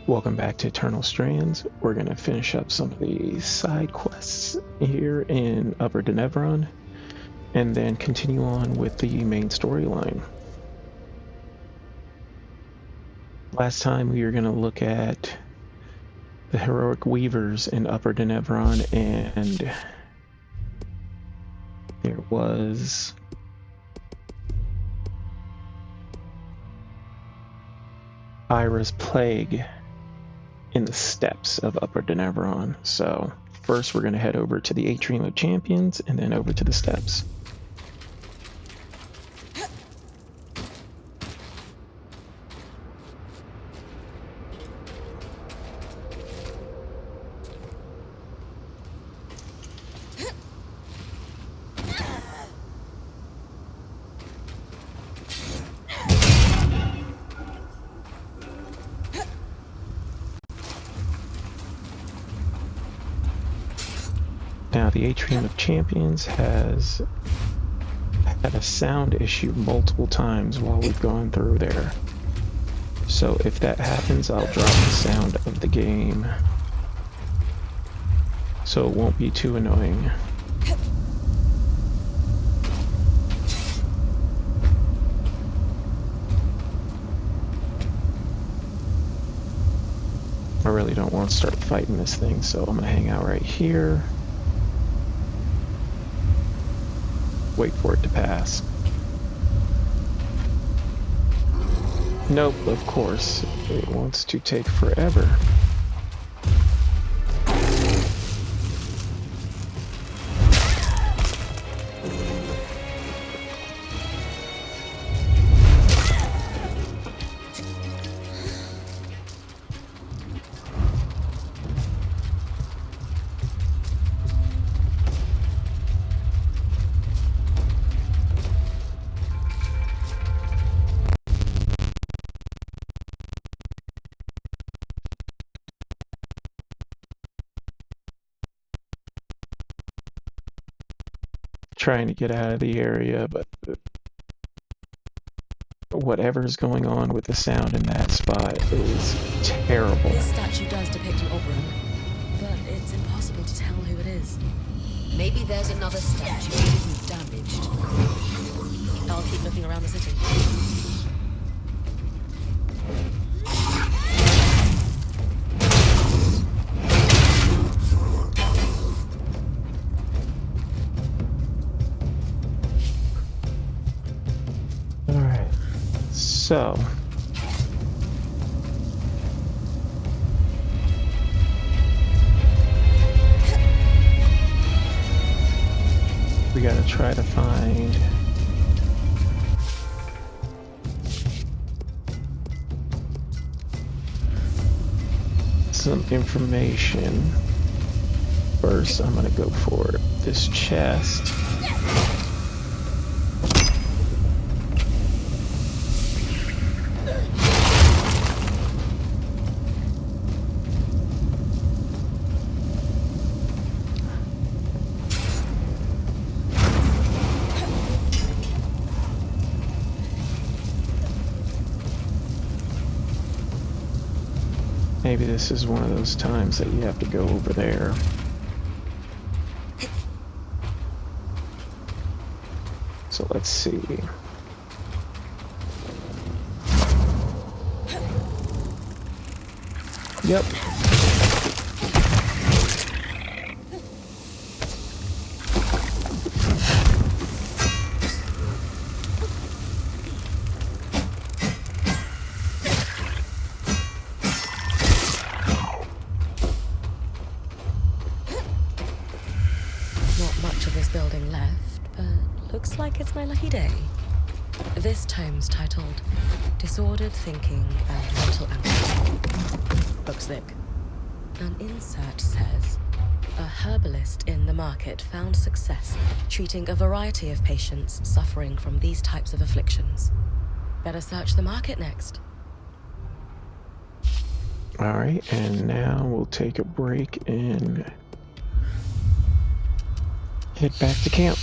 Welcome back to Eternal Strands. We're going to finish up some of the side quests here in Upper Denevron and then continue on with the main storyline. Last time we were going to look at the heroic weavers in Upper Denevron, and there was Ira's plague in the steppes of Upper Denevron. So first we're going to head over to the Atrium of Champions and then over to the steppes. Now, the Atrium of Champions has had a sound issue multiple times while we've gone through there. So if that happens, I'll drop the sound of the game, so it won't be too annoying. I really don't want to start fighting this thing, so I'm going to hang out right here. Wait for it to pass. Nope, of course. It wants to take forever. Trying to get out of the area, but whatever's going on with the sound in that spot is terrible. This statue does depict an Oberon, but it's impossible to tell who it is. Maybe there's another statue that isn't damaged. I'll keep looking around the city. So, we gotta try to find some information. First, I'm gonna go for this chest. Maybe this is one of those times that you have to go over there. So let's see. Yep. Building left, but looks like it's my lucky day. This tome's titled Disordered Thinking and Mental Anguish. Looks thick. An insert says, a herbalist in the market found success treating a variety of patients suffering from these types of afflictions. Better search the market next. Alright, and now we'll take a break and head back to camp.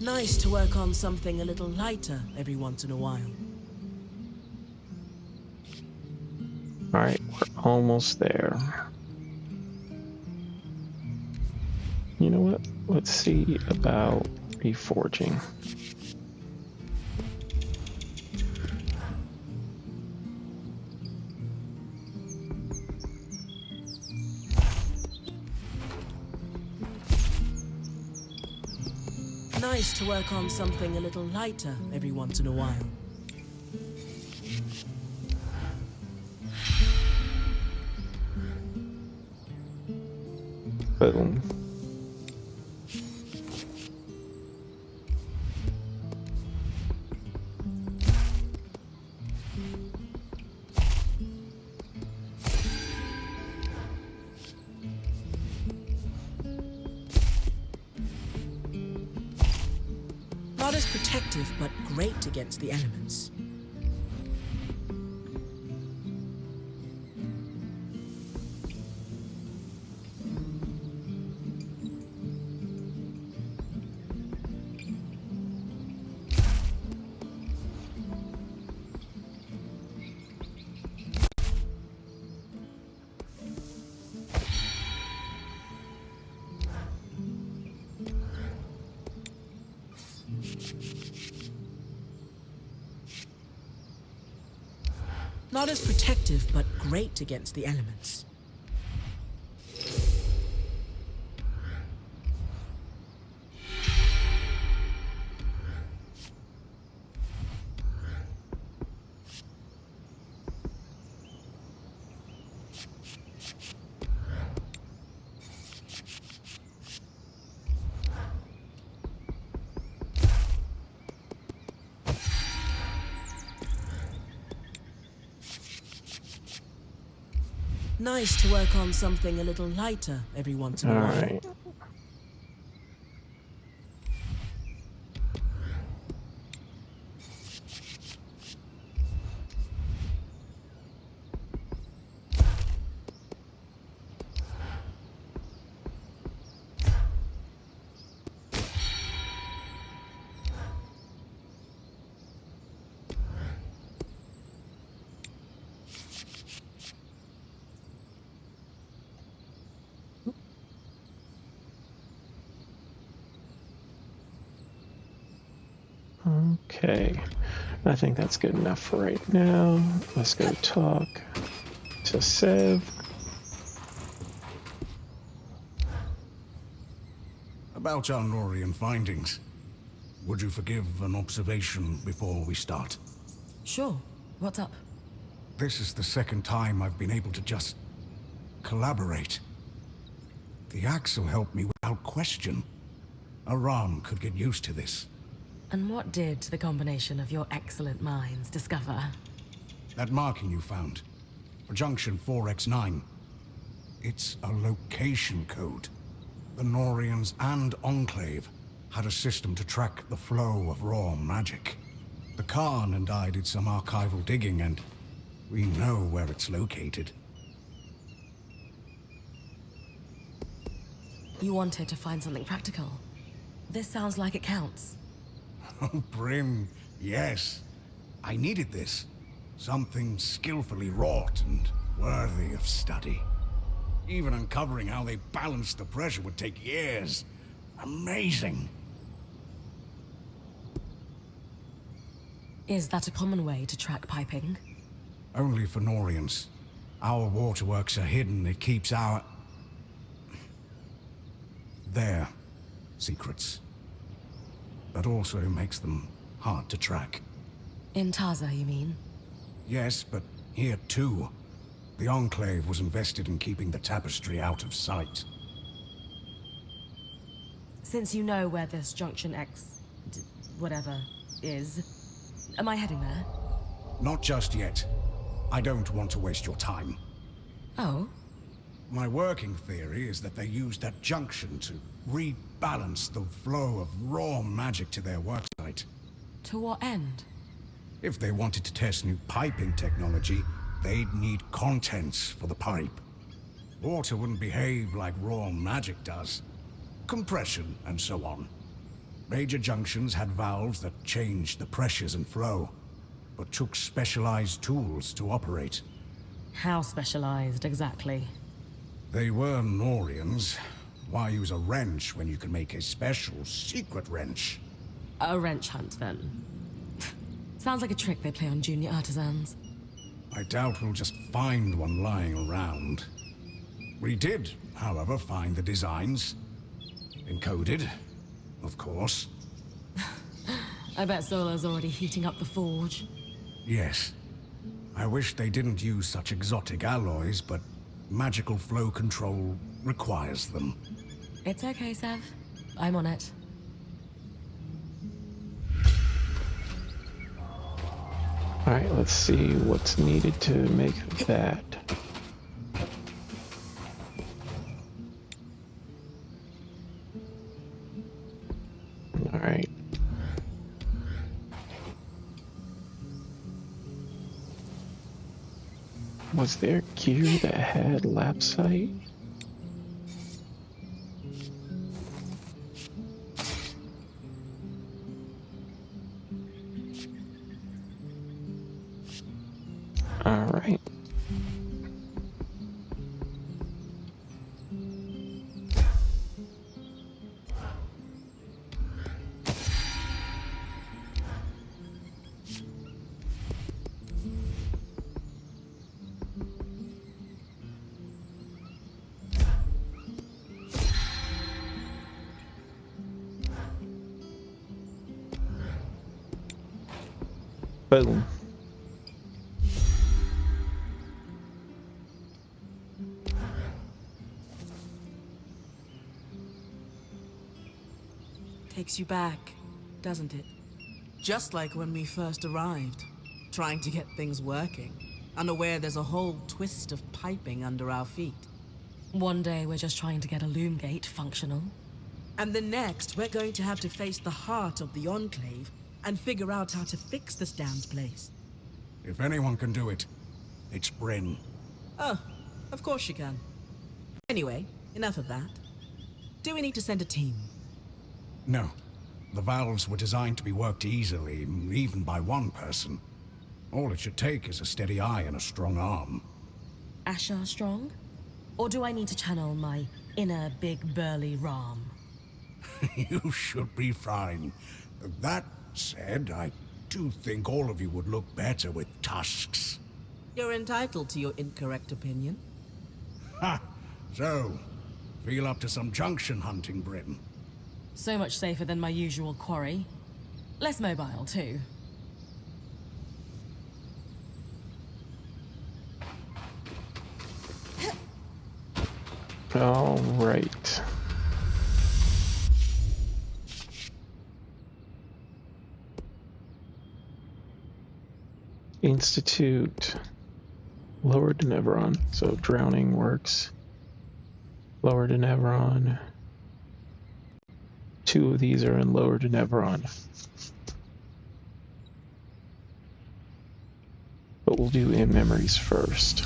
Nice to work on something a little lighter every once in a while. All right, we're almost there. You know what? Let's see about reforging. Nice to work on something a little lighter every once in a while. Boom. Not as protective, but great against the elements. Not as protective, but great against the elements. Nice to work on something a little lighter every once in a All while. right. Okay, I think that's good enough for right now. Let's go talk to Sev. About our Norian findings, would you forgive an observation before we start? Sure. What's up? This is the second time I've been able to just collaborate. The Axle helped me without question. Aram could get used to this. And what did the combination of your excellent minds discover? That marking you found, for Junction 4X9, it's a location code. The Norians and Enclave had a system to track the flow of raw magic. The Khan and I did some archival digging, and we know where it's located. You wanted to find something practical. This sounds like it counts. Oh, Brim, yes. I needed this. Something skillfully wrought and worthy of study. Even uncovering how they balanced the pressure would take years. Amazing. Is that a common way to track piping? Only for Norians. Our waterworks are hidden. It keeps our... their secrets. But also makes them hard to track. In Taza, you mean? Yes, but here too. The Enclave was invested in keeping the tapestry out of sight. Since you know where this Junction X... whatever is, am I heading there? Not just yet. I don't want to waste your time. Oh? My working theory is that they used that junction to rebalance the flow of raw magic to their worksite. To what end? If they wanted to test new piping technology, they'd need contents for the pipe. Water wouldn't behave like raw magic does. Compression and so on. Major junctions had valves that changed the pressures and flow, but took specialized tools to operate. How specialized, exactly? They were Norians. Why use a wrench when you can make a special secret wrench? A wrench hunt, then. Sounds like a trick they play on junior artisans. I doubt we'll just find one lying around. We did, however, find the designs. Encoded, of course. I bet Solo's already heating up the forge. Yes. I wish they didn't use such exotic alloys, but magical flow control requires them. It's okay, Sev. I'm on it. Alright, let's see what's needed to make that. Alright. Was there gear that had lapsite? Alright. Boom. Takes you back, doesn't it? Just like when we first arrived, trying to get things working, unaware there's a whole twist of piping under our feet. One day we're just trying to get a loom gate functional. And the next, we're going to have to face the heart of the Enclave and figure out how to fix this damned place. If anyone can do it, it's Bryn. Oh, of course she can. Anyway, enough of that. Do we need to send a team? No. The valves were designed to be worked easily, even by one person. All it should take is a steady eye and a strong arm. Asher strong? Or do I need to channel my inner big burly Ram? You should be fine. That said, I do think all of you would look better with tusks. You're entitled to your incorrect opinion. Ha! So, feel up to some junction hunting, Bryn. So much safer than my usual quarry. Less mobile, too. All right. Institute. Lower Denevron. So drowning works. Lower Denevron. 2 of these are in Lower Denevron. But we'll do in-memories first.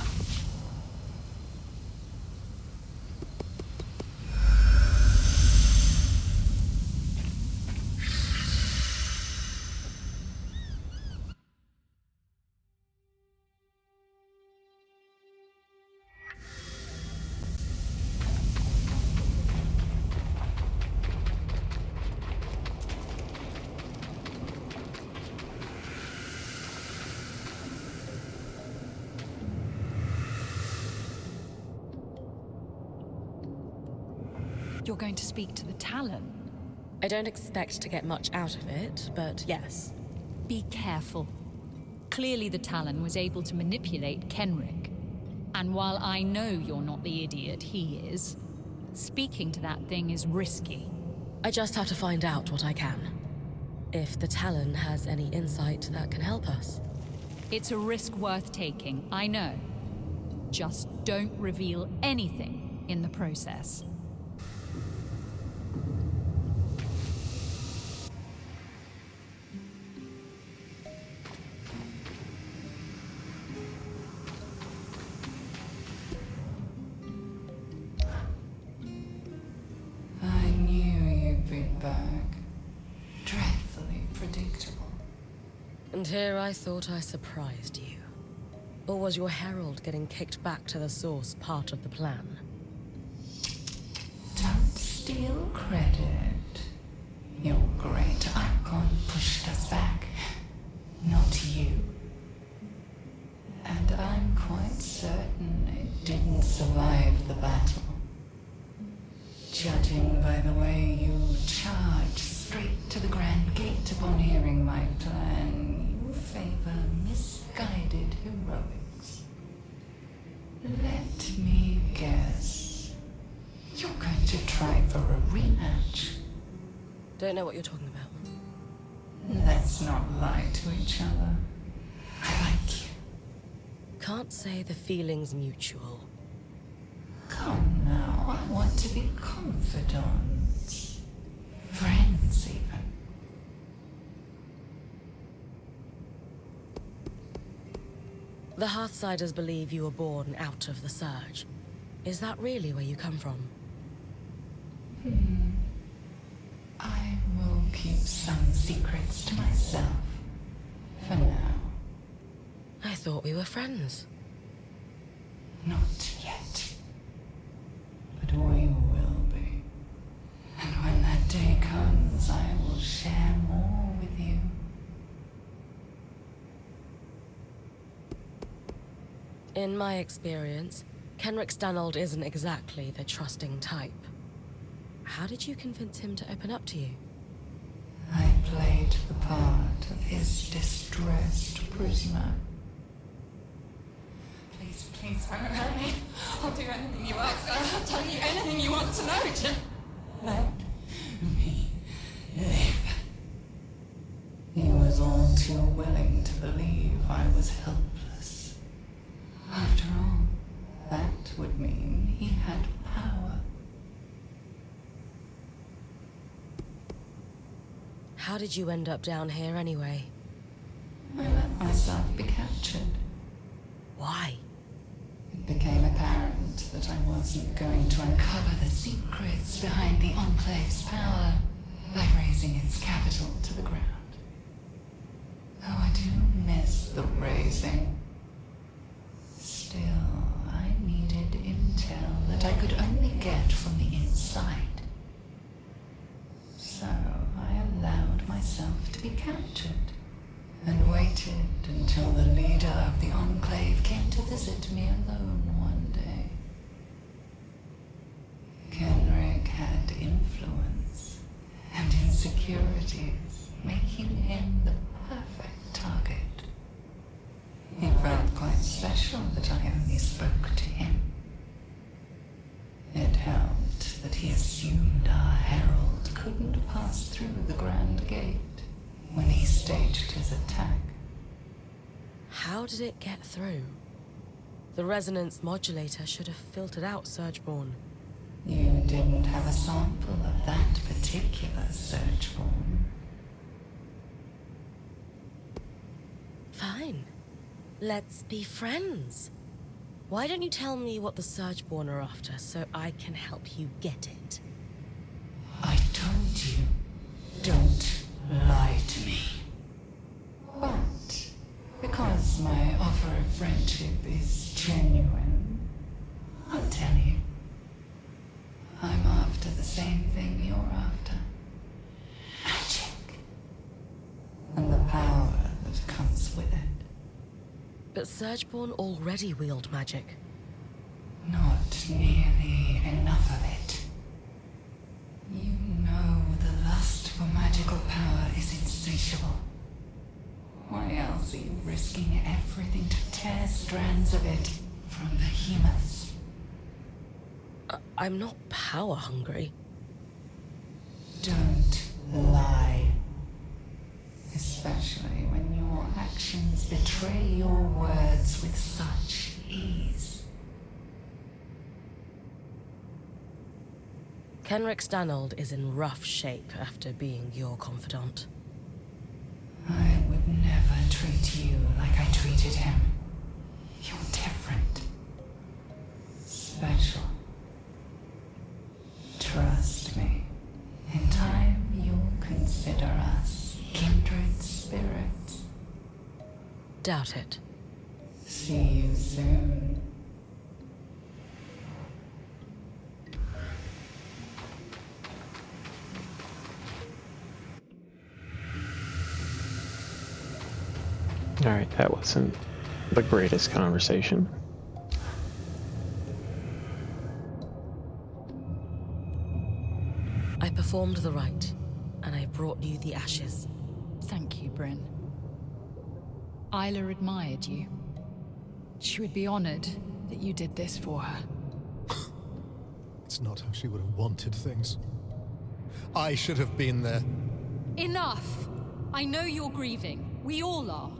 You're going to speak to the Talon? I don't expect to get much out of it, but yes. Be careful. Clearly the Talon was able to manipulate Kenrick. And while I know you're not the idiot he is, speaking to that thing is risky. I just have to find out what I can. If the Talon has any insight that can help us. It's a risk worth taking, I know. Just don't reveal anything in the process. I knew you'd be back. And here I thought I surprised you. Or was your herald getting kicked back to the source part of the plan? Don't steal credit. Your great icon pushed us back, not you. And I'm quite certain it didn't survive the battle. Judging by the way you charged straight to the Grand Gate upon hearing my plan, you favor misguided heroics. Let me guess. You're going to try for a rematch. Don't know what you're talking about. Let's not lie to each other. I like you. Can't say the feeling's mutual. Come now, I want to be confidants. Friends, even. The Hearthsiders believe you were born out of the Surge. Is that really where you come from? I will keep some secrets to myself. For now. I thought we were friends. Not yet. But we will be. And when that day comes, I will share more with you. In my experience, Kenrick Stanold isn't exactly the trusting type. How did you convince him to open up to you? I played the part of his distressed prisoner. Please don't hurt me. I'll do anything you ask. I'll tell you anything you want to know. Just let me live. He was all too willing to believe I was helpless. After all, that would mean he had power. How did you end up down here anyway? I let myself be captured. Why? It became apparent that I wasn't going to uncover the secrets behind the Enclave's power by razing its capital to the ground. Though I do miss the razing. Still, I needed intel that I could only get from the inside. So I allowed myself to be captured and waited until the leader of the Enclave came to visit me alone one day. Kenrick had influence and insecurities, making him the perfect target. He felt quite special that I only spoke to him. It helped that he assumed our herald couldn't pass through the Grand Gate when he staged his attack. How did it get through? The resonance modulator should have filtered out Surgeborn. You didn't have a sample of that particular search form. Fine. Let's be friends. Why don't you tell me what the Surgeborn are after so I can help you get it? I told you, don't lie to me. But because my offer of friendship is genuine, I'll tell you. I'm after the same thing you're after. Magic. And the power that comes with it. But Surgeborn already wield magic. Not nearly enough of it. You know the lust for magical power is insatiable. Why else are you risking everything to tear strands of it from behemoths? I'm not power hungry. Don't lie. Especially when your actions betray your words with such ease. Kenrick Stanold is in rough shape after being your confidant. I would never treat you like I treated him. You're different. Special. Trust me. In time, you'll consider us kindred spirits. Doubt it. See you soon. Alright, that wasn't the greatest conversation. I performed the rite, and I brought you the ashes. Thank you, Bryn. Isla admired you. She would be honored that you did this for her. It's not how she would have wanted things. I should have been there. Enough! I know you're grieving. We all are.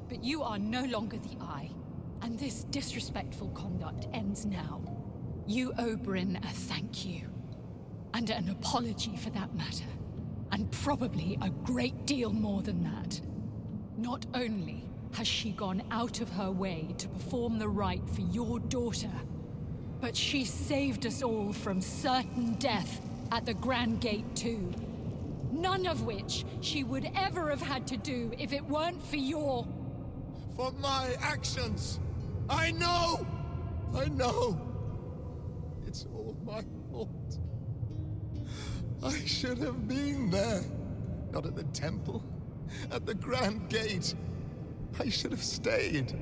But you are no longer the Eye, and this disrespectful conduct ends now. You owe Bryn a thank you. And an apology for that matter. And probably a great deal more than that. Not only has she gone out of her way to perform the rite for your daughter, but she saved us all from certain death at the Grand Gate too. None of which she would ever have had to do if it weren't for your... For my actions! I know! I know! It's all my fault. I should have been there. Not at the temple. At the Grand Gate. I should have stayed.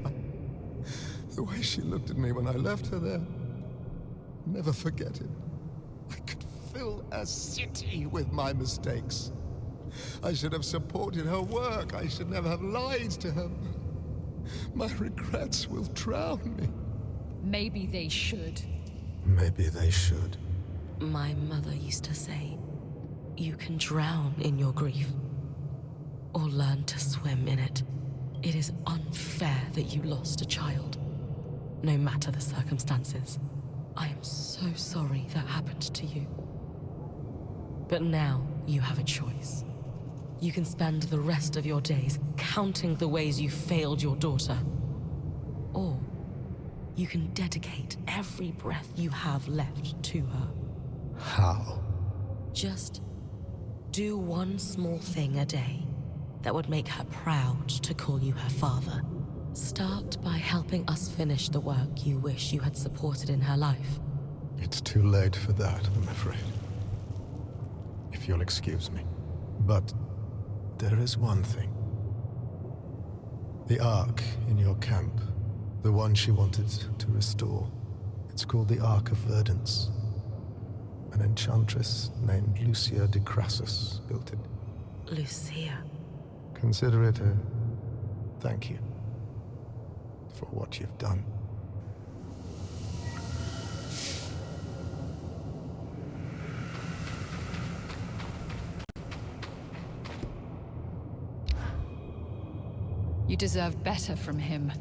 The way she looked at me when I left her there. Never forget it. I could fill a city with my mistakes. I should have supported her work. I should never have lied to her. My regrets will drown me. Maybe they should. Maybe they should. My mother used to say, you can drown in your grief, or learn to swim in it. It is unfair that you lost a child, no matter the circumstances. I am so sorry that happened to you. But now you have a choice. You can spend the rest of your days counting the ways you failed your daughter. Or you can dedicate every breath you have left to her. How? Just do one small thing a day that would make her proud to call you her father. Start by helping us finish the work you wish you had supported in her life. It's too late for that, I'm afraid. If you'll excuse me. But there is one thing. The Ark in your camp, the one she wanted to restore, it's called the Ark of Verdance. An enchantress named Lucia de Crassus built it. Lucia. Consider it a thank you for what you've done. You deserved better from him.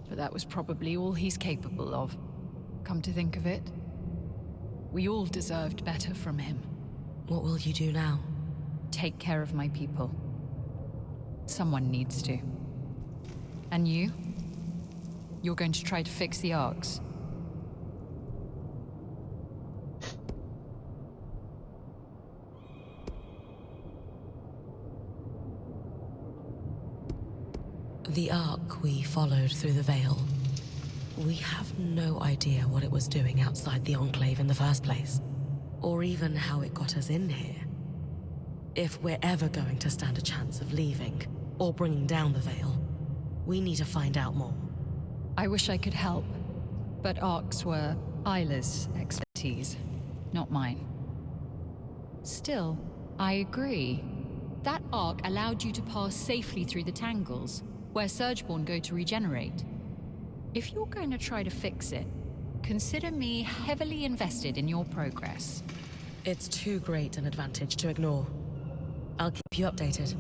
But that was probably all he's capable of. Come to think of it, we all deserved better from him. What will you do now? Take care of my people. Someone needs to. And you? You're going to try to fix the arcs. The Ark we followed through the Veil. We have no idea what it was doing outside the Enclave in the first place. Or even how it got us in here. If we're ever going to stand a chance of leaving, or bringing down the Veil, we need to find out more. I wish I could help, but arcs were Isla's expertise, not mine. Still, I agree. That arc allowed you to pass safely through the tangles, where Surgeborn go to regenerate. If you're going to try to fix it, consider me heavily invested in your progress. It's too great an advantage to ignore. I'll keep you updated.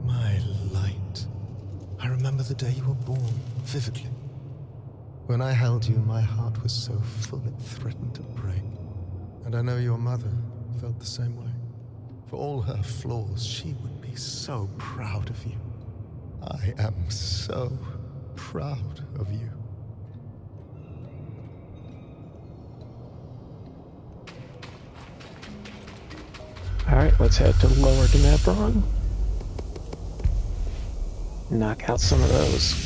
My light. I remember the day you were born, vividly. When I held you, my heart was so full it threatened to break. And I know your mother felt the same way. For all her flaws, she would be so proud of you. I am so proud of you. Alright, let's head to Lower Denebron. Knock out some of those.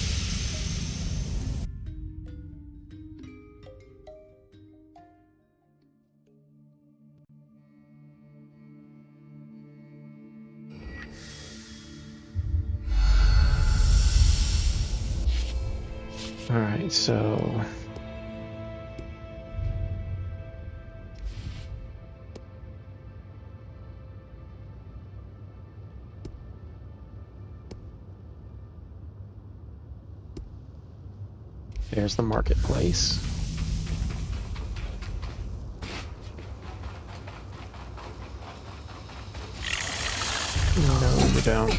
Alright, so... there's the marketplace. No, you don't.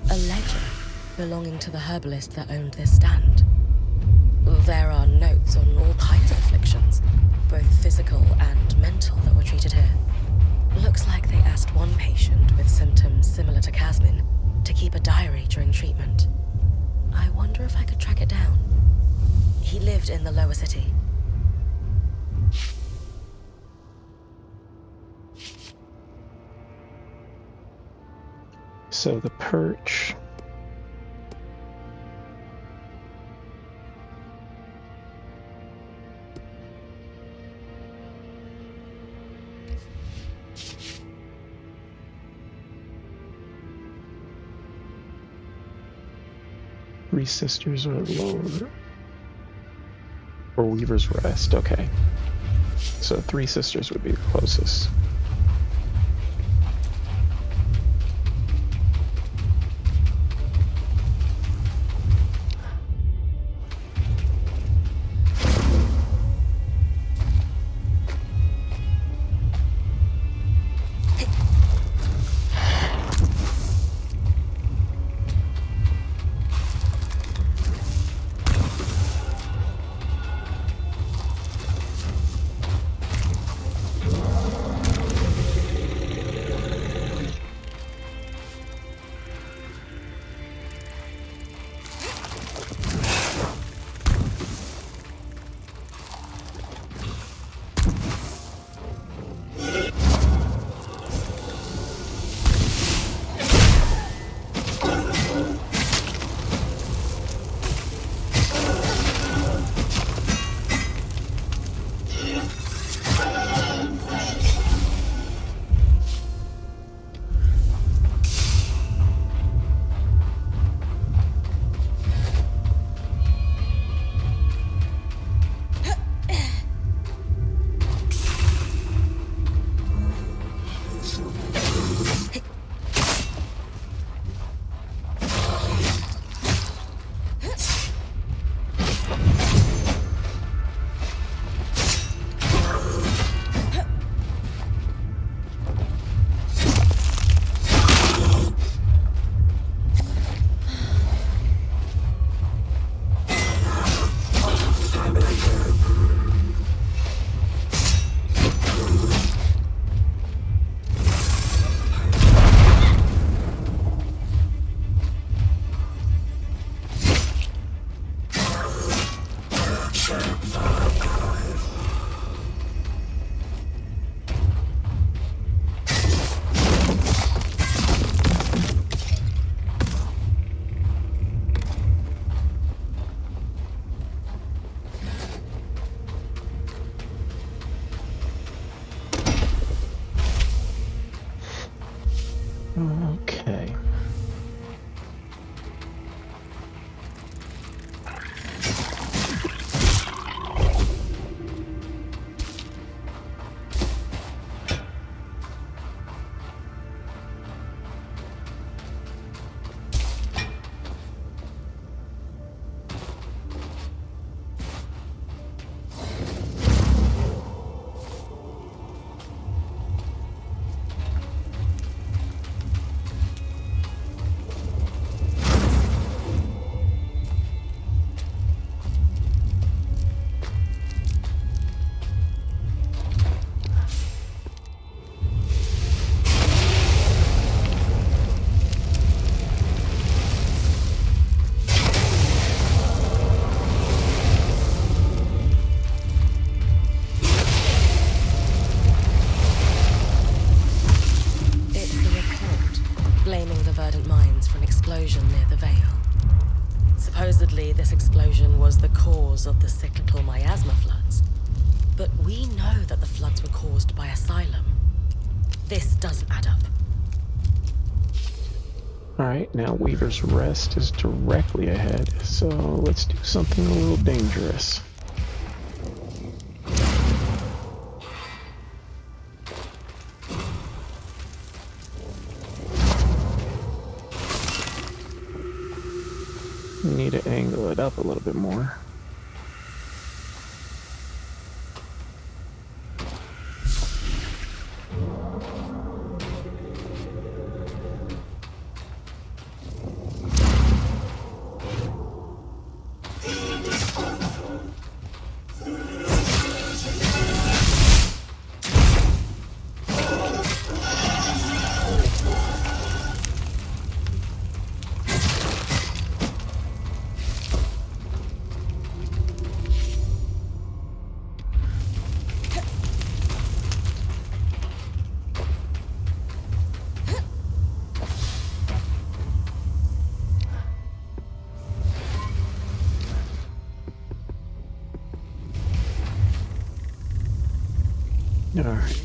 A ledger belonging to the herbalist that owned this stand. There are notes on all kinds of afflictions, both physical and mental, that were treated here. Looks like they asked one patient with symptoms similar to Casmin to keep a diary during treatment. I wonder if I could track it down. He lived in the lower city. So the perch... Three Sisters are lower. Or Weaver's Rest, okay. So Three Sisters would be the closest. Okay. cause of the cyclical miasma floods. But we know that the floods were caused by Asylum. This doesn't add up. Alright, now Weaver's Rest is directly ahead, so let's do something a little dangerous. We need to angle it up a little bit more. Alright.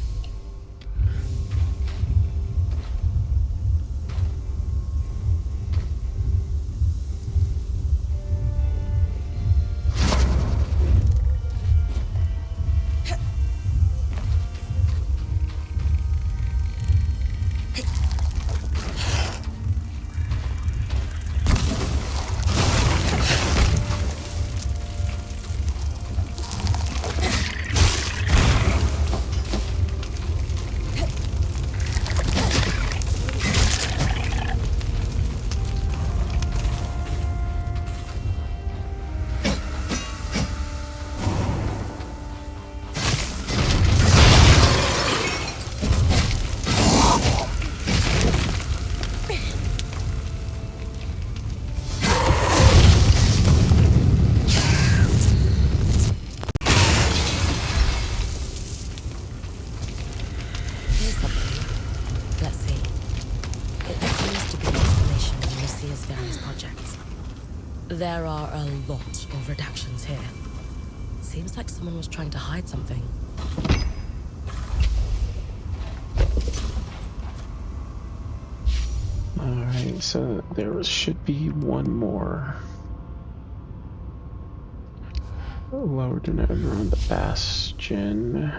There are a lot of redactions here. Seems like someone was trying to hide something. Alright, so there should be one more. Lower than ever on the Bastion.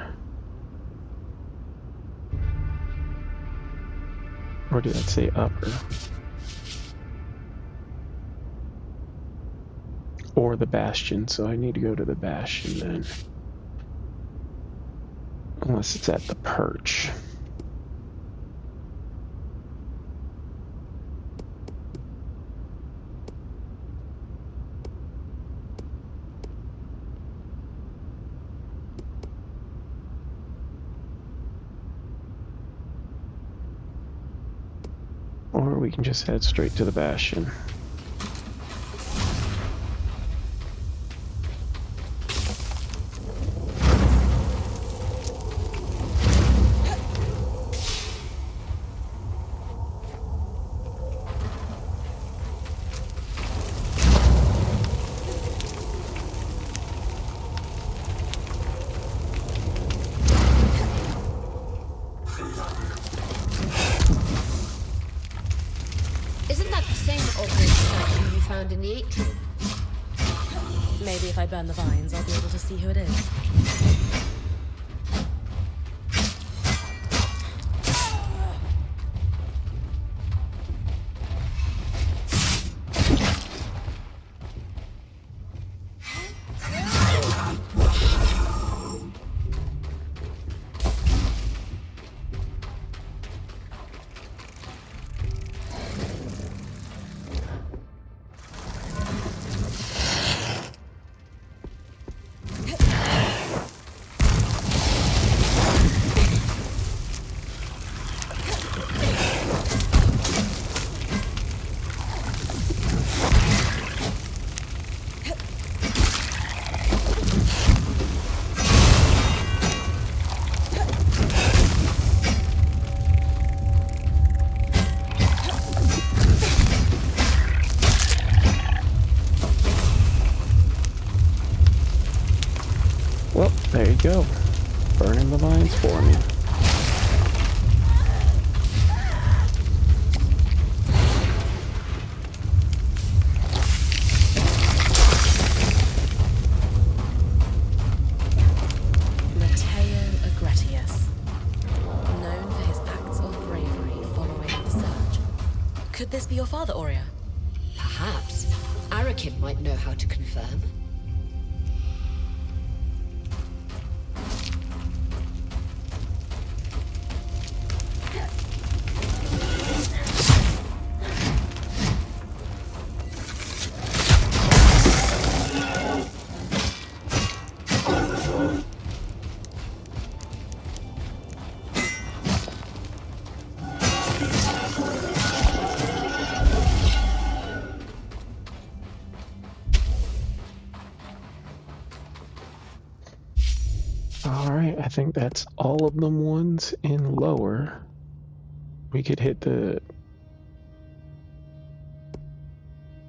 Or did I say upper? Or the Bastion, so I need to go to the Bastion then. Unless it's at the Perch. Or we can just head straight to the Bastion. Isn't that the same open statue you found in the atrium? Maybe if I burn the vines, I'll be able to see who it is. burning the vines for me. Could this be your father, Aurea? Perhaps. Arakim might know how to confirm. Alright, I think that's all of them ones in lower. We could hit the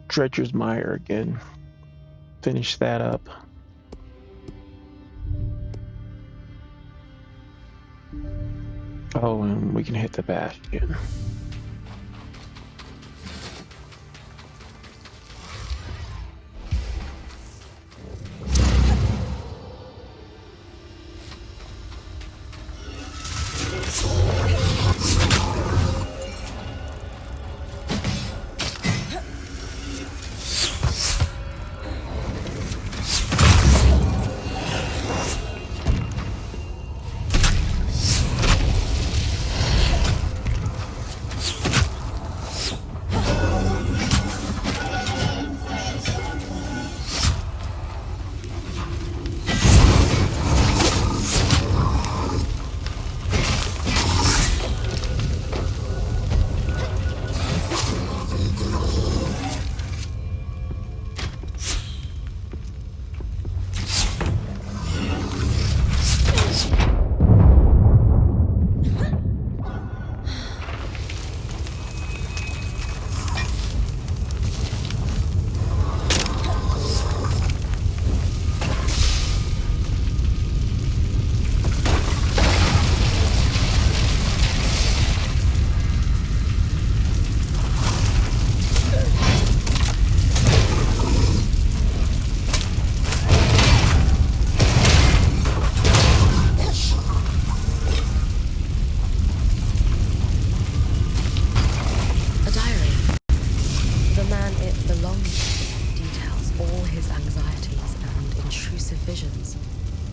Dredger's Mire again. Finish that up. Oh, and we can hit the Bastion.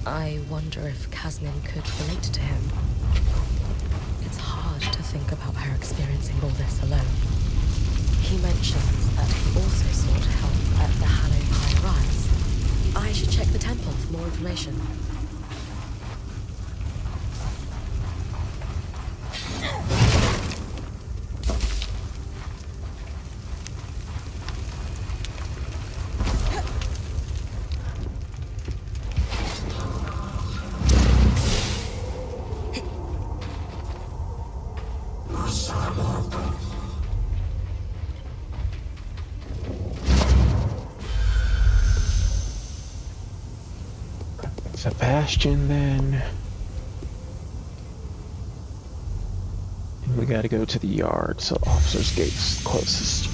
I wonder if Kasnin could relate to him. It's hard to think about her experiencing all this alone. He mentions that he also sought help at the Hallowed High Rise. I should check the temple for more information. Bastion then. And we gotta go to the yard, so Officer's Gate's closest.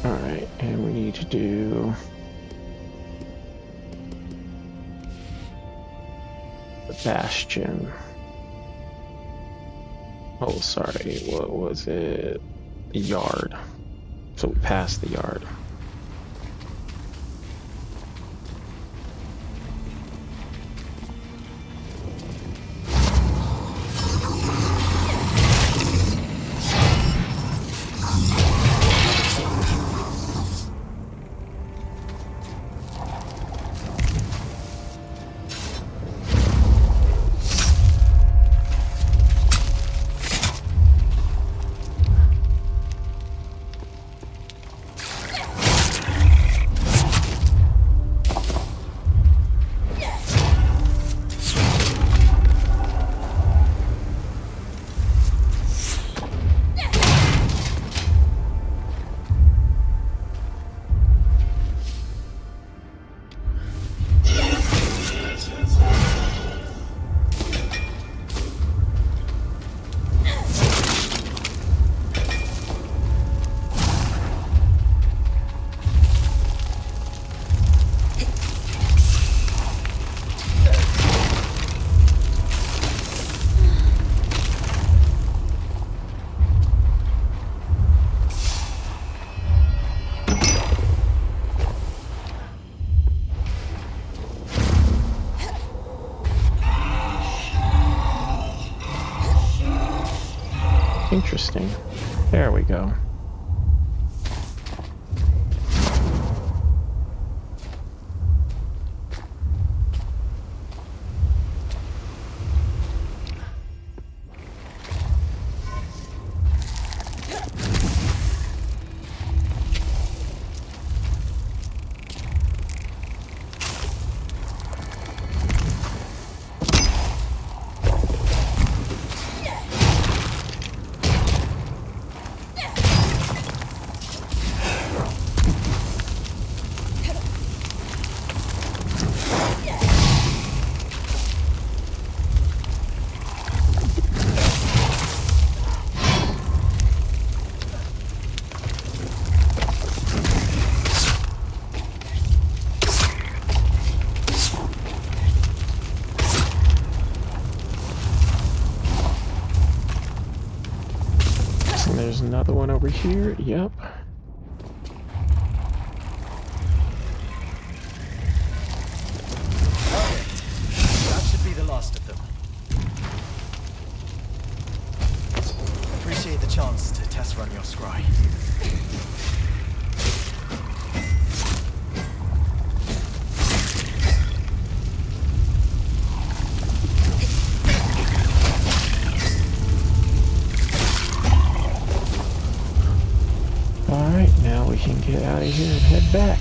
Alright, and we need to do the Bastion. Oh, sorry, what was it? The Yard. So we passed the Yard. Interesting. There we go. There's another one over here. Yep. That should be the last of them. Appreciate the chance to test run your scry. Alright, now we can get out of here and head back.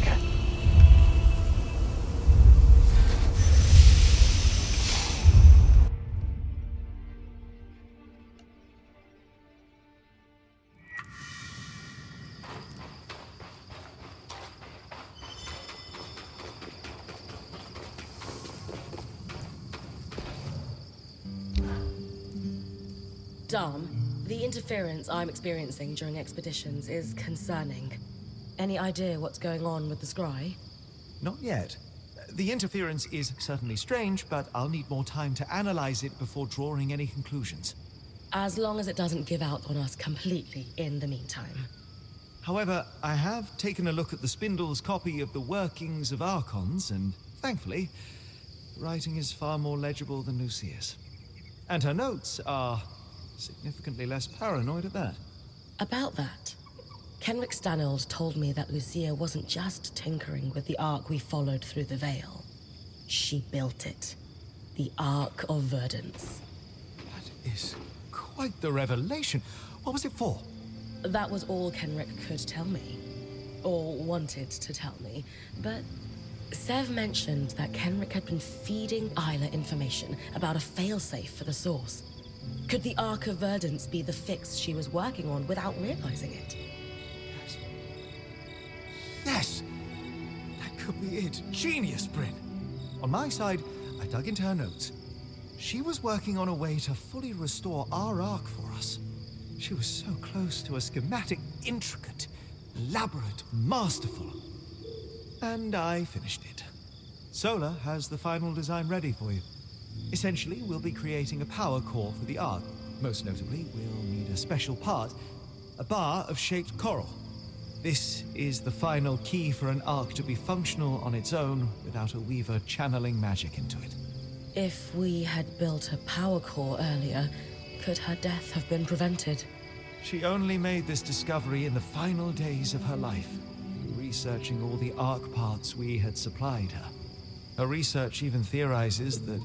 Dom, the interference I'm experiencing during expeditions is concerning. Any idea what's going on with the scry? Not yet. The interference is certainly strange, but I'll need more time to analyze it before drawing any conclusions. As long as it doesn't give out on us completely in the meantime. However, I have taken a look at the Spindle's copy of the workings of Archons, and thankfully, the writing is far more legible than Lucia's. And her notes are significantly less paranoid at that. About that, Kenrick Stanold told me that Lucia wasn't just tinkering with the Ark we followed through the Veil. She built it. The Ark of Verdance. That is quite the revelation. What was it for? That was all Kenrick could tell me. Or wanted to tell me. But Sev mentioned that Kenrick had been feeding Isla information about a failsafe for the Source. Could the Ark of Verdance be the fix she was working on without realizing it? Yes! That could be it. Genius, Bryn. On my side, I dug into her notes. She was working on a way to fully restore our Ark for us. She was so close to a schematic intricate. elaborate, masterful. And I finished it. Solar has the final design ready for you. Essentially, we'll be creating a power core for the Ark. Most notably, we'll need a special part, a bar of shaped coral. This is the final key for an Ark to be functional on its own without a Weaver channeling magic into it. If we had built a power core earlier, could her death have been prevented? She only made this discovery in the final days of her life, researching all the Ark parts we had supplied her. Her research even theorizes that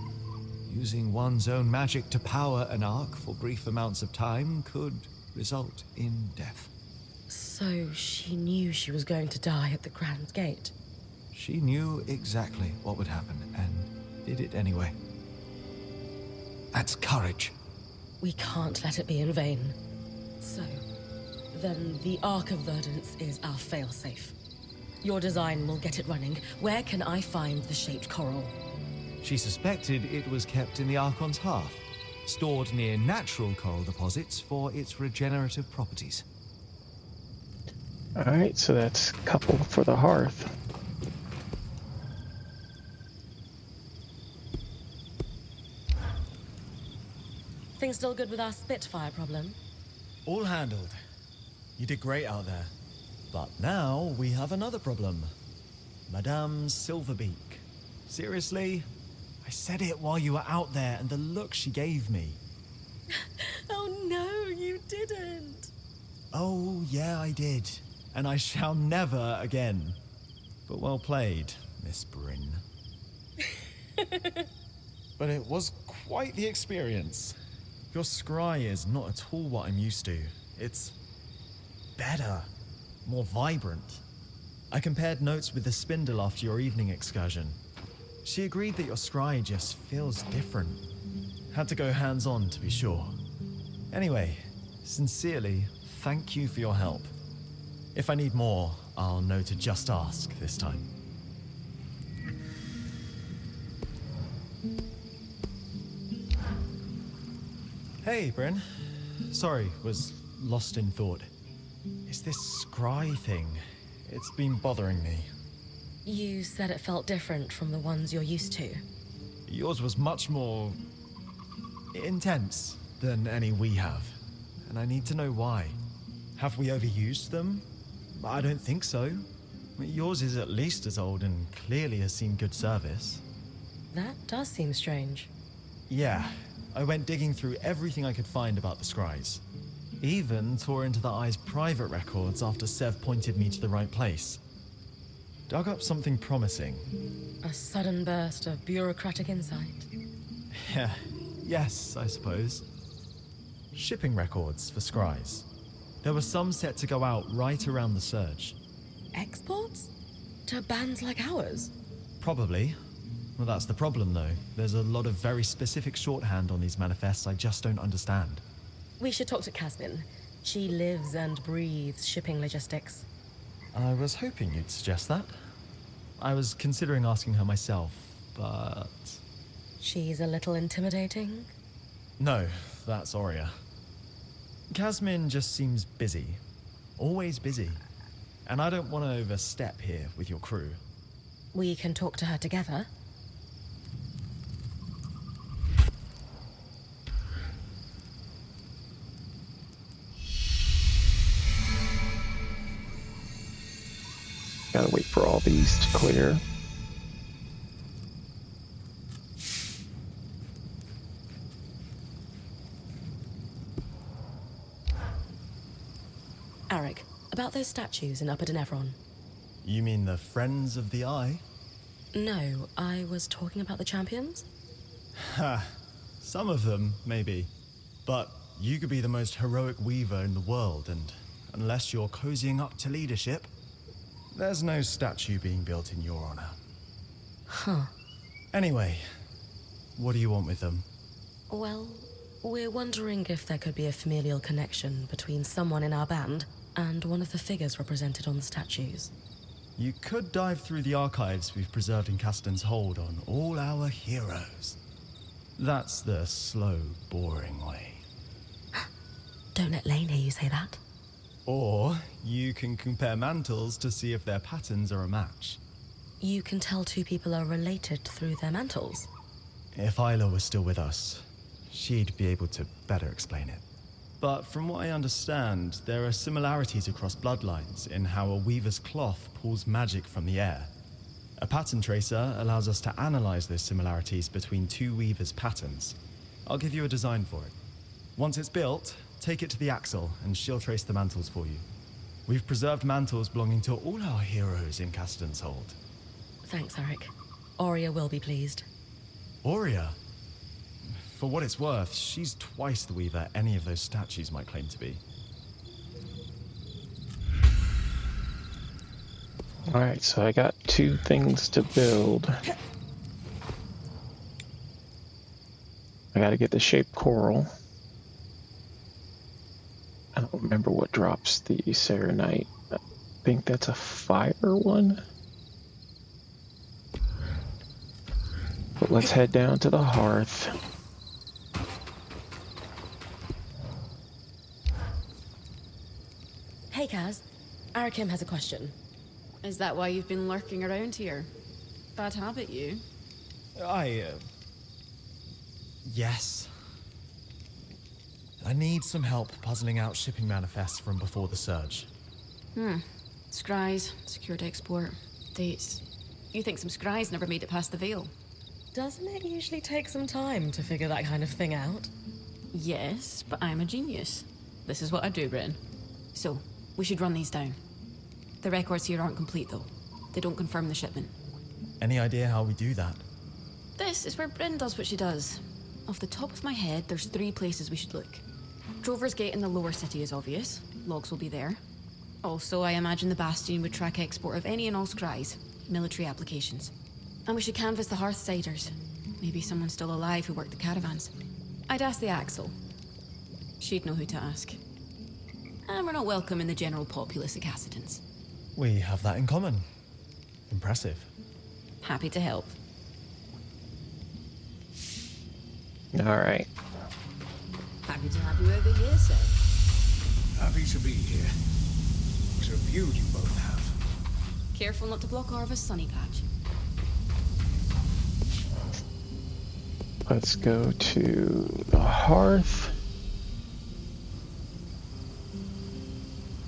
using one's own magic to power an Ark for brief amounts of time could result in death. So she knew she was going to die at the Grand Gate. She knew exactly what would happen and did it anyway. That's courage. We can't let it be in vain. So, then the Ark of Verdance is our failsafe. Your design will get it running. Where can I find the shaped coral? She suspected it was kept in the Archon's hearth, stored near natural coral deposits for its regenerative properties. Alright, so that's a couple for the hearth. Things still good with our Spitfire problem? All handled. You did great out there. But now we have another problem. Madame Silverbeak. Seriously? I said it while you were out there, and the look she gave me. Oh no, you didn't! Oh, yeah, I did. And I shall never again. But well played, Miss Bryn. But it was quite the experience. Your scry is not at all what I'm used to. It's better, more vibrant. I compared notes with the spindle after your evening excursion. She agreed that your scry just feels different. Had to go hands-on to be sure. Anyway, sincerely, thank you for your help. If I need more, I'll know to just ask this time. Hey, Bryn. Sorry, was lost in thought. It's this scry thing. It's been bothering me. You said it felt different from the ones you're used to. Yours was much more intense than any we have. And I need to know why. Have we overused them? I don't think so. Yours is at least as old and clearly has seen good service. That does seem strange. Yeah, I went digging through everything I could find about the scries. Even tore into the Eye's private records after Sev pointed me to the right place. Dug up something promising. A sudden burst of bureaucratic insight. Yeah, yes, I suppose. Shipping records for scries. There were some set to go out right around the surge. Exports? To bands like ours? Probably. Well, that's the problem, though. There's a lot of very specific shorthand on these manifests I just don't understand. We should talk to Casmin. She lives and breathes shipping logistics. I was hoping you'd suggest that. I was considering asking her myself, but... She's a little intimidating? No, that's Aurea. Casmin just seems busy. Always busy. And I don't want to overstep here with your crew. We can talk to her together. Gotta wait for all these to clear. Arik, about those statues in Upper Denevron. You mean the Friends of the Eye? No, I was talking about the champions. Ha, some of them, maybe. But you could be the most heroic weaver in the world, and unless you're cozying up to leadership, there's no statue being built in your honor. Huh. Anyway, what do you want with them? Well, we're wondering if there could be a familial connection between someone in our band and one of the figures represented on the statues. You could dive through the archives we've preserved in Casten's hold on all our heroes. That's the slow, boring way. Don't let Lane hear you say that. Or you can compare mantles to see if their patterns are a match. You can tell two people are related through their mantles. If Isla was still with us, she'd be able to better explain it. But from what I understand, there are similarities across bloodlines in how a weaver's cloth pulls magic from the air. A pattern tracer allows us to analyze those similarities between two weavers' patterns. I'll give you a design for it. Once it's built, take it to the Axle and she'll trace the mantles for you. We've preserved mantles belonging to all our heroes in Cassidy's Hold. Thanks, Eric. Aurea will be pleased. Aurea? For what it's worth, she's twice the weaver any of those statues might claim to be. Alright, so I got 2 things to build. I gotta get the shaped coral. I don't remember what drops the Serenite. I think that's a fire one. But let's head down to the hearth. Hey, Kaz. Arakim has a question. Is that why you've been lurking around here? Bad habit, you. Yes. I need some help puzzling out shipping manifests from before the surge. Scries, secured export, dates. You think some scries never made it past the veil? Doesn't it usually take some time to figure that kind of thing out? Yes, but I'm a genius. This is what I do, Bryn. So, we should run these down. The records here aren't complete, though. They don't confirm the shipment. Any idea how we do that? This is where Bryn does what she does. Off the top of my head, there's 3 places we should look. Drover's Gate in the lower city is obvious. Logs will be there. Also, I imagine the Bastion would track export of any and all scries, military applications. And we should canvass the Hearthsiders. Maybe someone still alive who worked the caravans. I'd ask the Axle. She'd know who to ask. And we're not welcome in the general populace of Cassidans. We have that in common. Impressive. Happy to help. Alright. Happy to have you over here, sir. Happy to be here. It's a view you both have. Careful not to block Arva's sunny patch. Let's go to the hearth.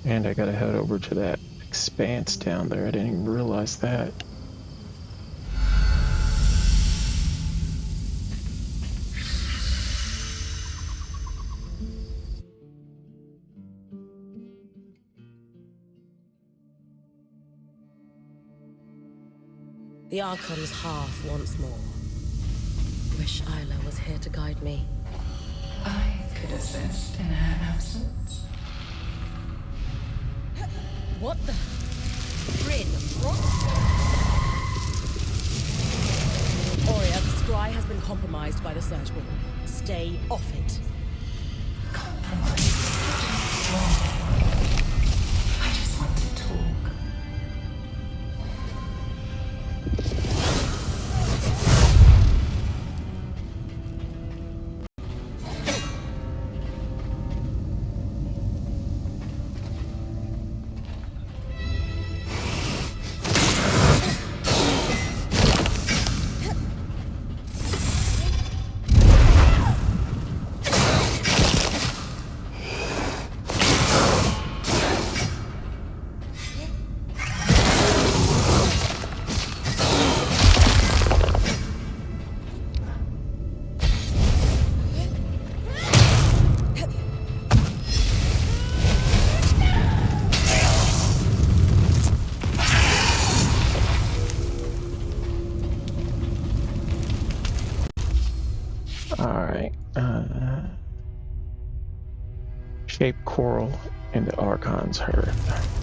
And I gotta head over to that expanse down there. I didn't even realize that. The Archon's hearth once more. Wish Isla was here to guide me. I could assist in her absence. What the? Bryn, Aurea, the scry has been compromised by the Surge Ball. Stay off it. Compromise. I just want to talk. Alright. Shaped coral in the Archon's hearth.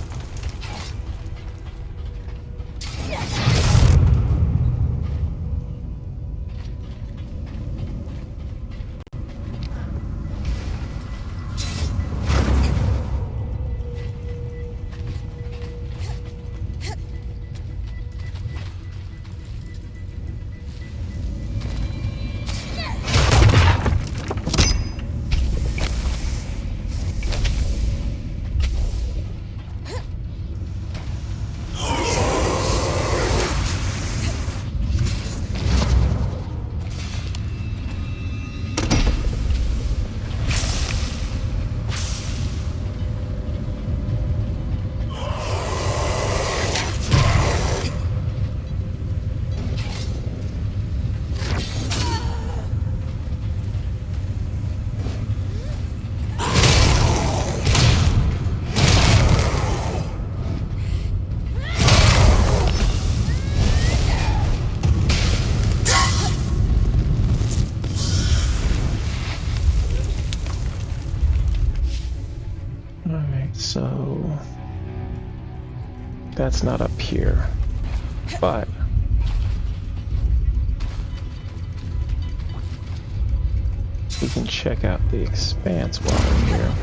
That's not up here. But we can check out the expanse while we're here.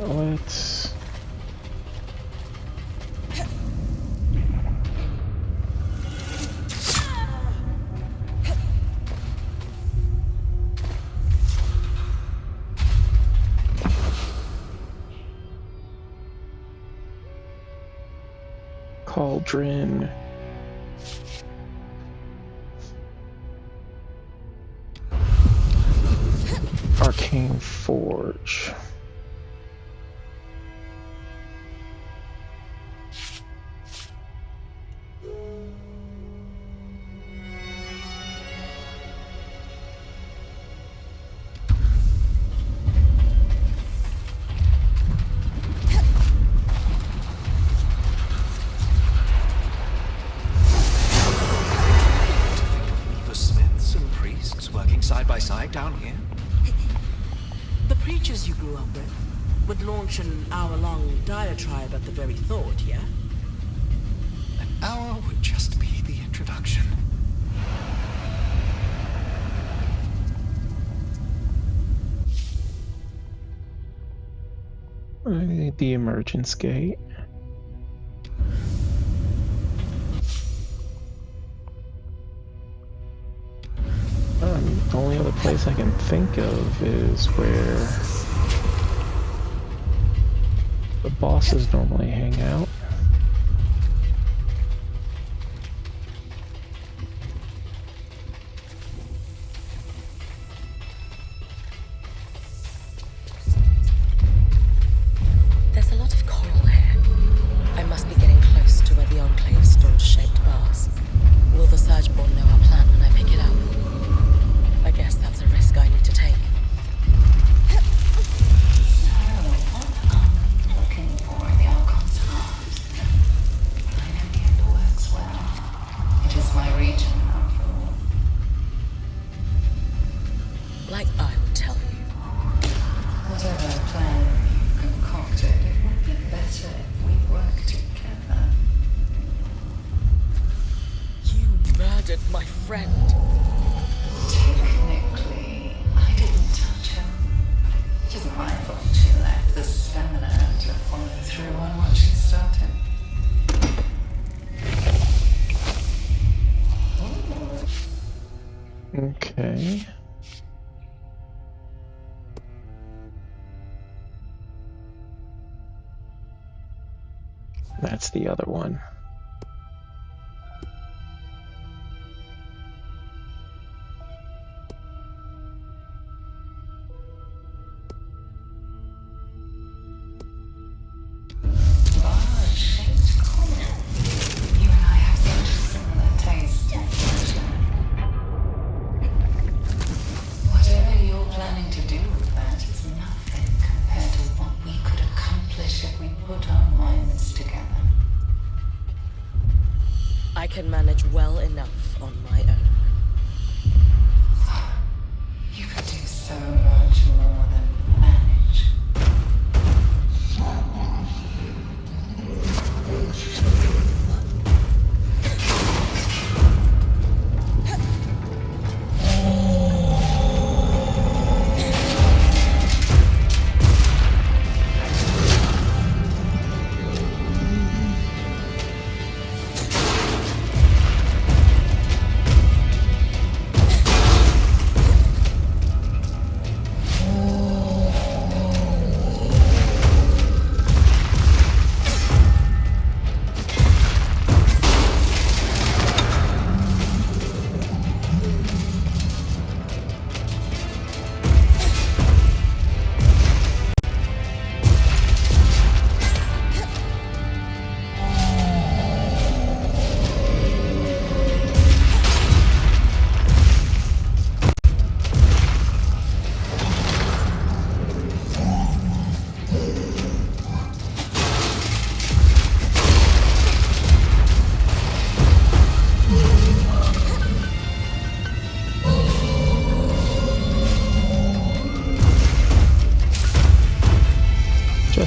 Let's Cauldron. Arcane Forge. Side by side down here? The preachers you grew up with would launch an hour-long diatribe at the very thought, yeah? An hour would just be the introduction. The emergence gate. The only other place I can think of is where the bosses normally hang out. There's a lot of coral here. I must be getting close to where the Enclave stored shaped bars. Will the Surgeborn know our plan when I pick it up? I guess that's a risk I need to take. So, what I'm looking for in the Archon's heart. I know the end works well. It is my region, after all. Like I would tell you. Whatever plan you've concocted, it would be better if we work together. You murdered my friend. Technically, I didn't touch her. It isn't my fault she lacked the stamina to follow through on what she started. Okay. That's the other one.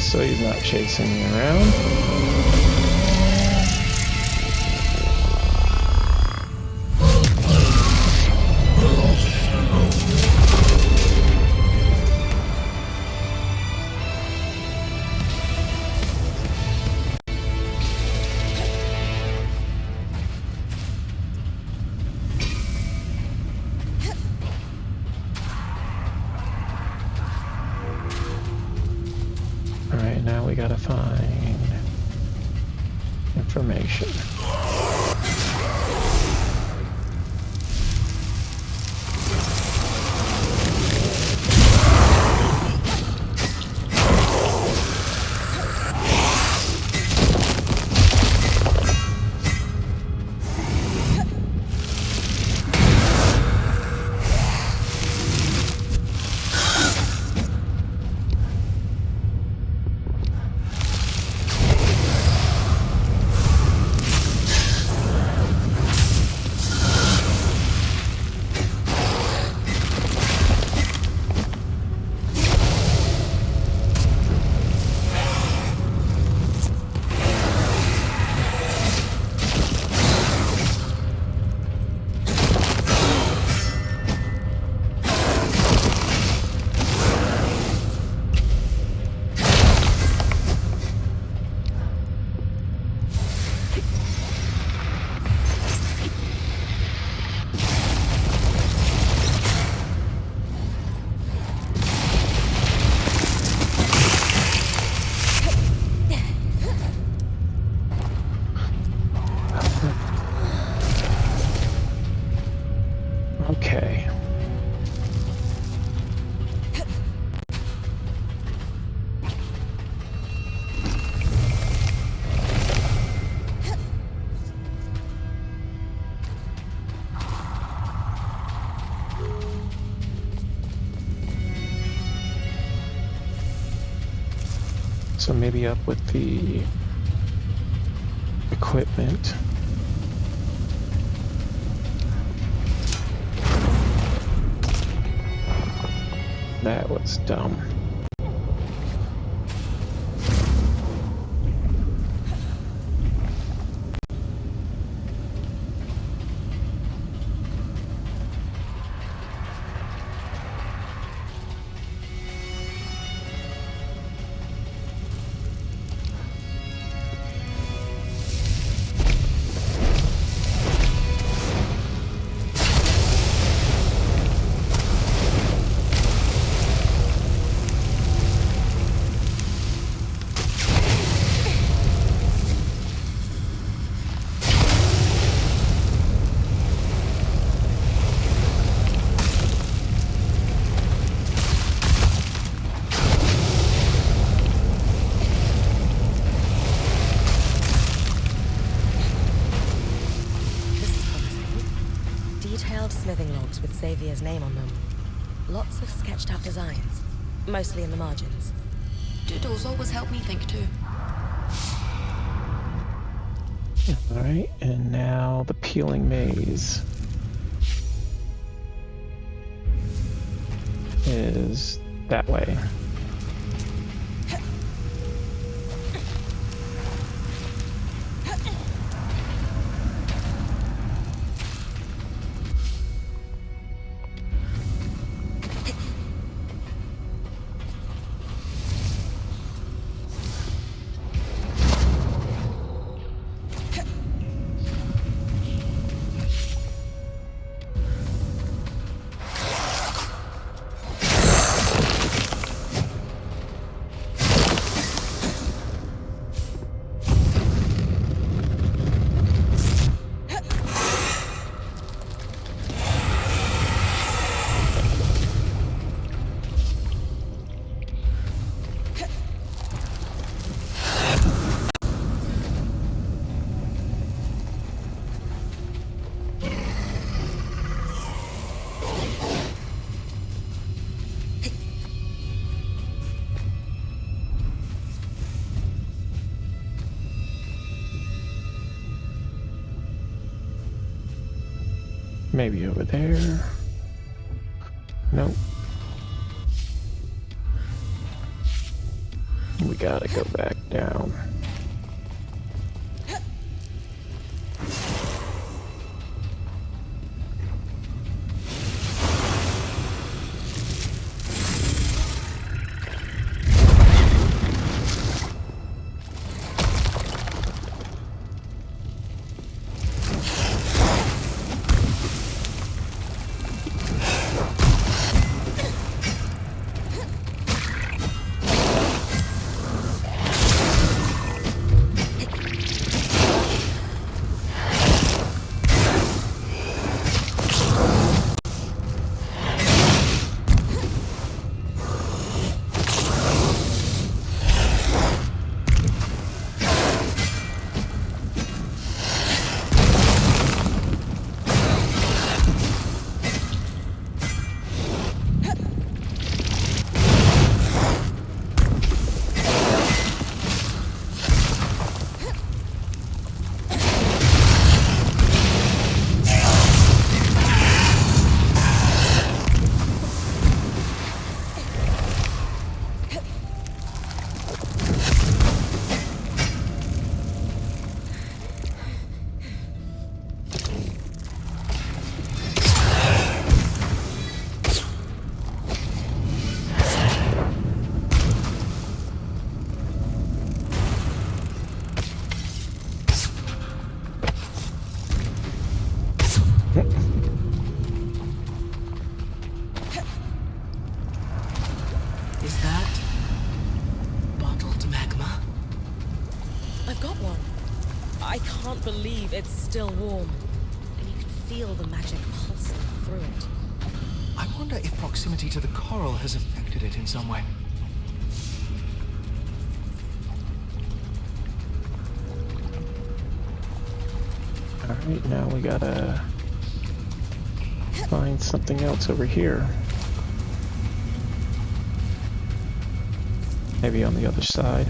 So he's not chasing me around. Alright, now we gotta find information. Okay. So maybe up with the equipment. That was dumb. Smithing logs with Xavier's name on them. Lots of sketched out designs, mostly in the margins. Doodles always help me think too. Alright, and now the peeling maze is that way. Maybe over there. Nope. We gotta go back down. Is that bottled magma? I've got one. I can't believe it's still warm. And you can feel the magic pulsing through it. I wonder if proximity to the coral has affected it in some way. Alright, now we gotta find something else over here. Maybe on the other side.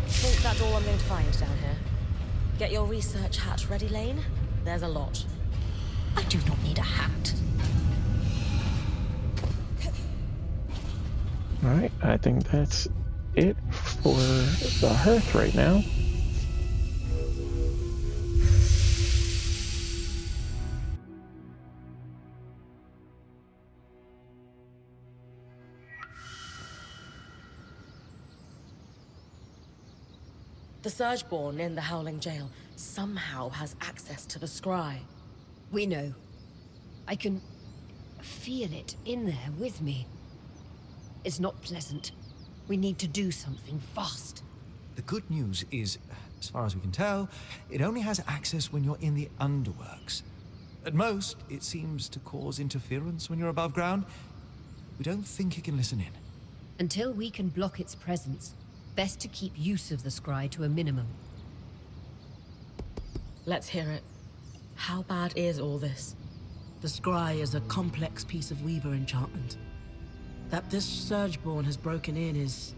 Think that's all I'm going to find down here. Get your research hat ready, Lane. There's a lot. I do not need a hat. Alright, I think that's it for the hearth right now. The Surgeborn in the Howling Jail somehow has access to the scry. We know. I can feel it in there with me. It's not pleasant. We need to do something fast. The good news is, as far as we can tell, it only has access when you're in the underworks. At most, it seems to cause interference when you're above ground. We don't think it can listen in. Until we can block its presence, best to keep use of the scry to a minimum. Let's hear it. How bad is all this? The scry is a complex piece of Weaver enchantment. That this Surgeborn has broken in is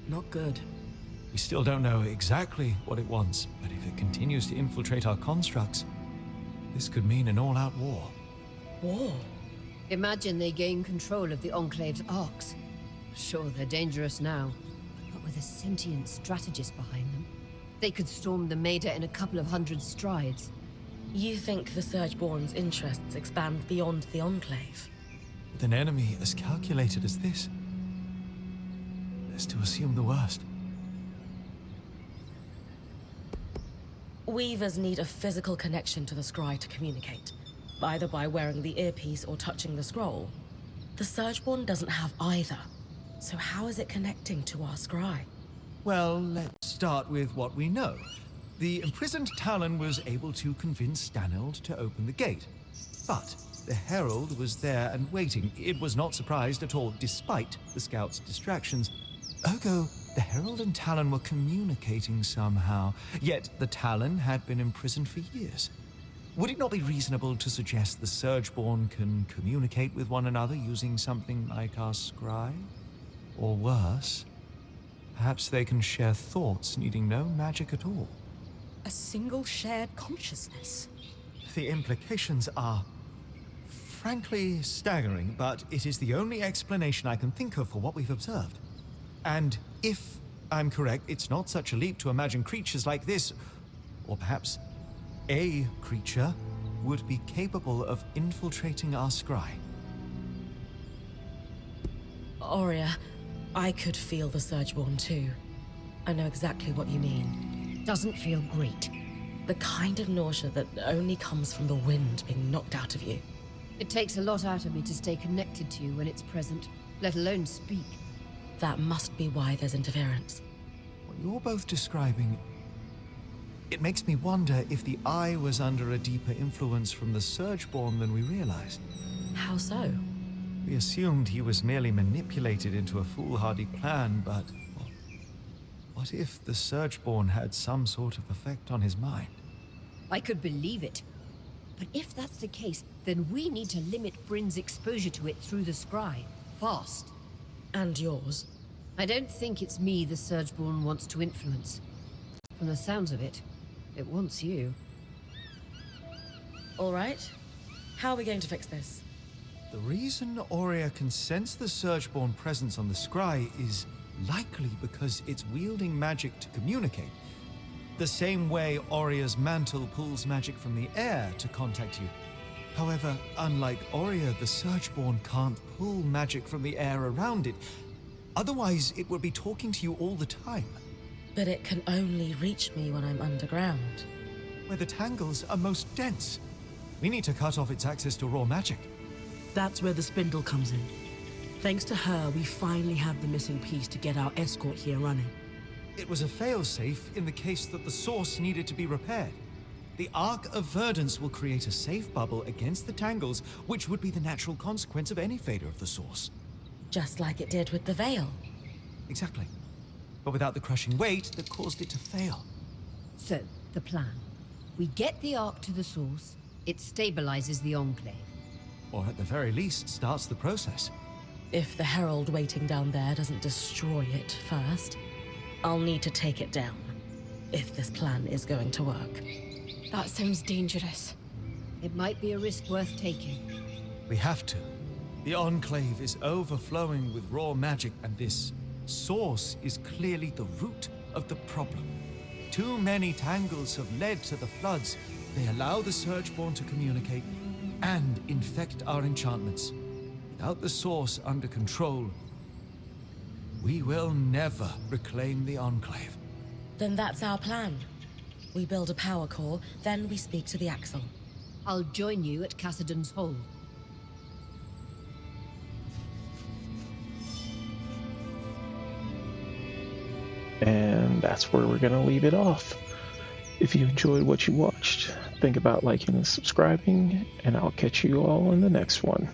not good. We still don't know exactly what it wants, but if it continues to infiltrate our constructs, this could mean an all-out war. War? Imagine they gain control of the Enclave's arcs. Sure, they're dangerous now, but with a sentient strategist behind them, they could storm the Maida in a couple of hundred strides. You think the Surgeborn's interests expand beyond the Enclave? With an enemy as calculated as this, best to assume the worst. Weavers need a physical connection to the scry to communicate, either by wearing the earpiece or touching the scroll. The Surgeborn doesn't have either, so how is it connecting to our scry? Well, let's start with what we know. The imprisoned Talon was able to convince Stanild to open the gate. But the Herald was there and waiting. It was not surprised at all, despite the scout's distractions. Ergo, the Herald and Talon were communicating somehow, yet the Talon had been imprisoned for years. would it not be reasonable to suggest the Surgeborn can communicate with one another using something like our scry? Or worse, perhaps they can share thoughts needing no magic at all. A single shared consciousness. The implications are frankly staggering, but it is the only explanation I can think of for what we've observed. And if I'm correct, it's not such a leap to imagine creatures like this, or perhaps a creature, would be capable of infiltrating our scry. Aurea, I could feel the Surgeborn too. I know exactly what you mean. Doesn't feel great. The kind of nausea that only comes from the wind being knocked out of you. It takes a lot out of me to stay connected to you when it's present, let alone speak. That must be why there's interference. What you're both describing, it makes me wonder if the Eye was under a deeper influence from the Surgeborn than we realized. How so? We assumed he was merely manipulated into a foolhardy plan, but what if the Surgeborn had some sort of effect on his mind? I could believe it. But if that's the case, then we need to limit Bryn's exposure to it through the scry. Fast. And yours. I don't think it's me the Surgeborn wants to influence. From the sounds of it, it wants you. All right. How are we going to fix this? The reason Aurea can sense the Surgeborn presence on the scry is likely because it's wielding magic to communicate. The same way Aurea's mantle pulls magic from the air to contact you. However, unlike Aurea, the Surgeborn can't pull magic from the air around it. Otherwise, it would be talking to you all the time. But it can only reach me when I'm underground. Where the tangles are most dense. We need to cut off its access to raw magic. That's where the spindle comes in. Thanks to her, we finally have the missing piece to get our escort here running. It was a failsafe in the case that the source needed to be repaired. The Ark of Verdance will create a safe bubble against the tangles, which would be the natural consequence of any failure of the source. Just like it did with the Veil. Exactly. But without the crushing weight that caused it to fail. So, the plan. We get the Ark to the source, it stabilizes the Enclave. Or at the very least, starts the process. If the Herald waiting down there doesn't destroy it first, I'll need to take it down. If this plan is going to work. That sounds dangerous. It might be a risk worth taking. We have to. The Enclave is overflowing with raw magic, and this source is clearly the root of the problem. Too many tangles have led to the floods. They allow the Surgeborn to communicate and infect our enchantments. Without the source under control, we will never reclaim the Enclave. Then that's our plan. We build a power core, then we speak to the Axle. I'll join you at Cassidon's Hold. And that's where we're going to leave it off. If you enjoyed what you watched, think about liking and subscribing, and I'll catch you all in the next one.